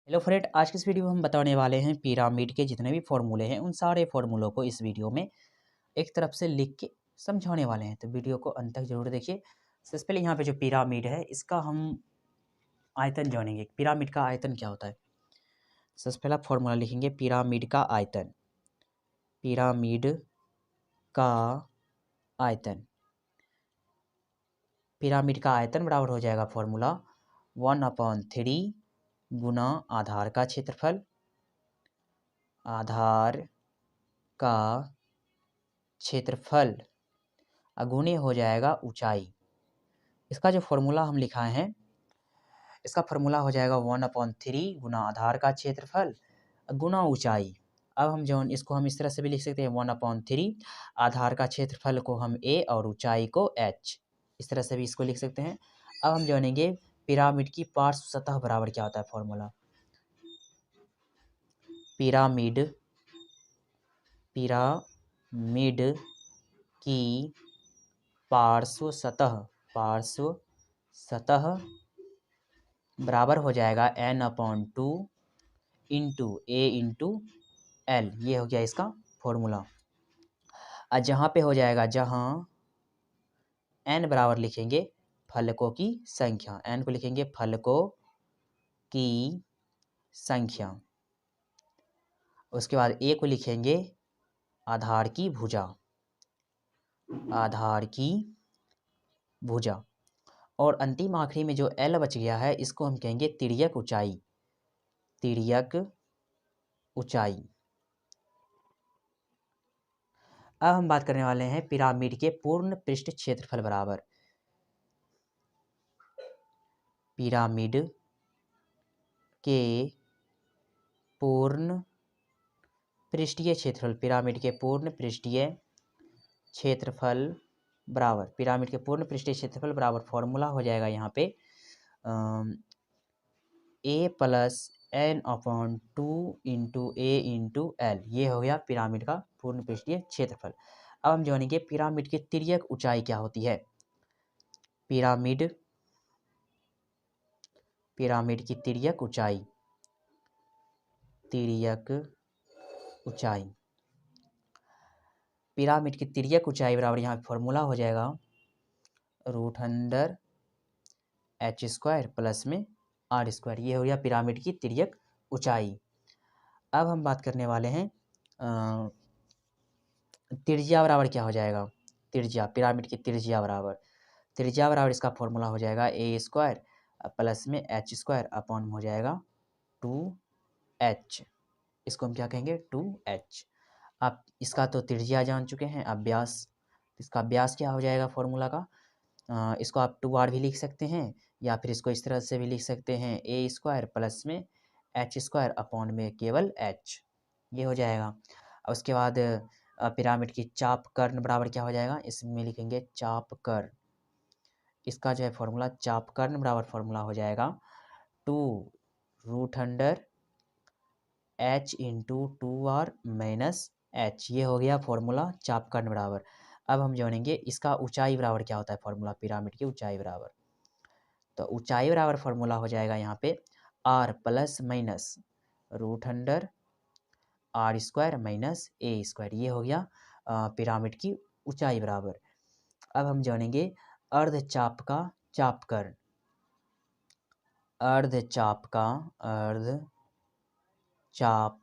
Hello friend, आज की इस वीडियो में हम बताने वाले हैं पिरामिड के जितने भी फॉर्मूले हैं उन सारे फॉर्मूलों को इस वीडियो में एक तरफ से लिख के समझाने वाले हैं। तो वीडियो को अंत तक जरूर देखिए। सबसे पहले यहाँ पे जो पिरामिड है इसका हम आयतन जानेंगे। पिरामिड का आयतन क्या होता है? सबसे पहला फॉर्मूला लिखेंगे पिरामिड का आयतन। पिरामिड का आयतन पिरामिड का आयतन बराबर हो जाएगा फॉर्मूला 1/3 गुना आधार का क्षेत्रफल, आधार का क्षेत्रफल अगुणे हो जाएगा ऊंचाई। इसका जो फॉर्मूला हम लिखाए हैं इसका फॉर्मूला हो जाएगा 1/3 गुना आधार का क्षेत्रफल गुना ऊंचाई। अब हम जो इसको हम इस तरह से भी लिख सकते हैं 1/3 आधार का क्षेत्रफल को हम a और ऊंचाई को h, इस तरह से भी इसको लिख सकते हैं। अब हम जानेंगे पिरामिड की पार्श्व सतह बराबर क्या होता है फॉर्मूला। पिरामिड पिरामिड की पार्श्व सतह बराबर हो जाएगा n/2 into a into L. ये हो गया इसका फॉर्मूला। और जहाँ पे हो जाएगा, जहाँ n बराबर लिखेंगे फलकों की संख्या, n को लिखेंगे फलकों की संख्या। उसके बाद a को लिखेंगे आधार की भुजा, आधार की भुजा। और अंतिम आखिरी में जो l बच गया है इसको हम कहेंगे तिर्यक ऊंचाई, तिर्यक ऊंचाई। अब हम बात करने वाले हैं पिरामिड के पूर्ण पृष्ठ क्षेत्रफल बराबर। पिरामिड के पूर्ण पृष्ठीय क्षेत्रफल, पिरामिड के पूर्ण पृष्ठीय क्षेत्रफल बराबर, पिरामिड के पूर्ण पृष्ठीय क्षेत्रफल बराबर फॉर्मूला हो जाएगा यहाँ पे a+n/2 into a into L. ये हो गया पिरामिड का पूर्ण पृष्ठीय क्षेत्रफल। अब हम जानेंगे पिरामिड की तिर्यक ऊंचाई क्या होती है। पिरामिड की तिर्यक ऊंचाई, तिर्यक ऊंचाई, पिरामिड की तिर्यक ऊंचाई बराबर यहाँ फॉर्मूला हो जाएगा √h² प्लस में r²। ये हो गया पिरामिड की तिर्यक ऊंचाई। अब हम बात करने वाले हैं त्रिज्या बराबर क्या हो जाएगा। त्रिज्या, पिरामिड की त्रिज्या बराबर इसका फॉर्मूला हो जाएगा a² प्लस में h² अपॉन हो जाएगा 2h। इसको हम क्या कहेंगे 2h। आप इसका तो त्रिज्या जान चुके हैं। अब व्यास, इसका व्यास क्या हो जाएगा फॉर्मूला का, इसको आप 2r भी लिख सकते हैं या फिर इसको इस तरह से भी लिख सकते हैं a² प्लस में h² अपॉन में केवल h। ये हो जाएगा। उसके बाद पिरामिड की चाप कर्ण बराबर क्या हो जाएगा, इसमें लिखेंगे चाप कर्ण। इसका जो है फॉर्मूला चाप कर्ण बराबर फॉर्मूला हो जाएगा 2√h into 2r minus h। ये हो गया फॉर्मूला चाप कर्ण बराबर। अब हम जानेंगे इसका ऊंचाई बराबर क्या होता है फॉर्मूला, पिरामिड की ऊंचाई बराबर। तो ऊंचाई बराबर फॉर्मूला हो जाएगा यहाँ पे r plus minus √r² minus a²। ये हो गया पिरामिड की ऊंचाई बराबर। अब हम जानेंगे अर्धचाप का चाप कर्ण। अर्धचाप का चाप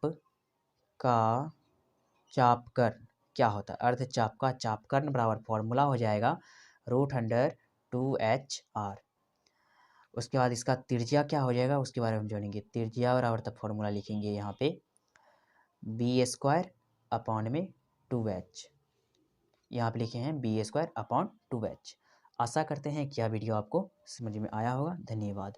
कर्ण क्या होता है। अर्धचाप का चाप कर्ण बराबर फॉर्मूला हो जाएगा √2hr। उसके बाद इसका त्रिज्या क्या हो जाएगा उसके बारे में हम जानेंगे। त्रिज्या बराबर तब फॉर्मूला लिखेंगे यहाँ पे b² अपॉन में 2h। यहाँ पे लिखे हैं b² अपॉन 2h। आशा करते हैं कि यह वीडियो आपको समझ में आया होगा। धन्यवाद।